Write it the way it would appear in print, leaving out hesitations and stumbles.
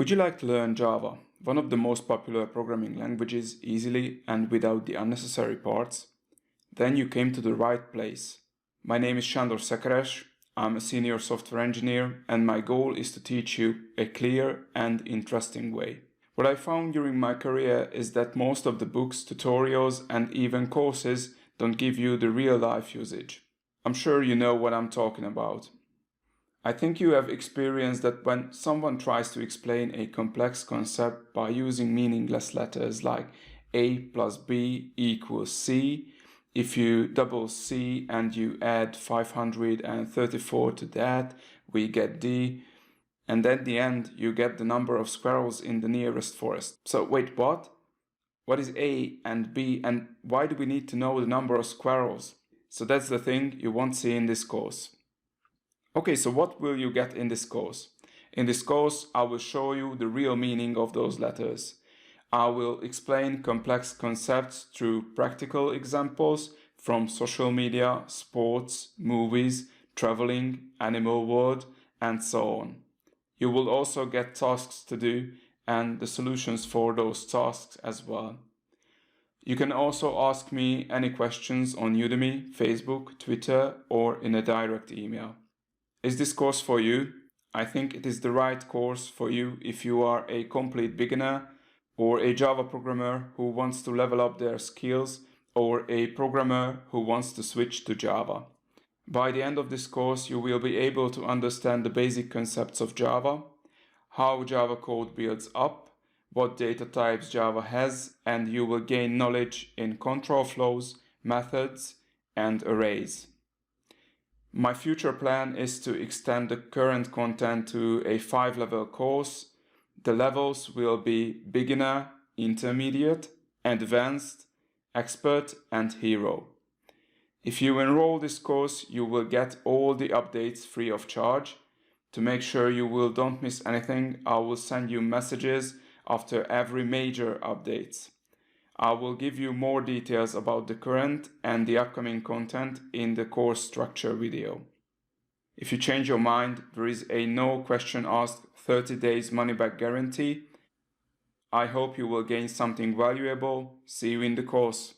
Would you like to learn Java, one of the most popular programming languages, easily and without the unnecessary parts? Then you came to the right place. My name is Sándor Szekeres, I'm a senior software engineer, and my goal is to teach you a clear and interesting way. What I found during my career is that most of the books, tutorials, and even courses don't give you the real-life usage. I'm sure you know what I'm talking about. I think you have experienced that when someone tries to explain a complex concept by using meaningless letters like A plus B equals C, if you double C and you add 534 to that, we get D, and at the end you get the number of squirrels in the nearest forest. So wait, what? What is A and B, and why do we need to know the number of squirrels? So that's the thing you won't see in this course. Okay, so what will you get in this course? In this course, I will show you the real meaning of those letters. I will explain complex concepts through practical examples from social media, sports, movies, traveling, animal world, and so on. You will also get tasks to do and the solutions for those tasks as well. You can also ask me any questions on Udemy, Facebook, Twitter, or in a direct email. Is this course for you? I think it is the right course for you if you are a complete beginner, or a Java programmer who wants to level up their skills, or a programmer who wants to switch to Java. By the end of this course, you will be able to understand the basic concepts of Java, how Java code builds up, what data types Java has, and you will gain knowledge in control flows, methods, and arrays. My future plan is to extend the current content to a 5-level course. The levels will be beginner, intermediate, advanced, expert, and hero. If you enroll this course, you will get all the updates free of charge. To make sure you don't miss anything, I will send you messages after every major updates. I will give you more details about the current and the upcoming content in the course structure video. If you change your mind, there is a no question asked 30 days money back guarantee. I hope you will gain something valuable. See you in the course.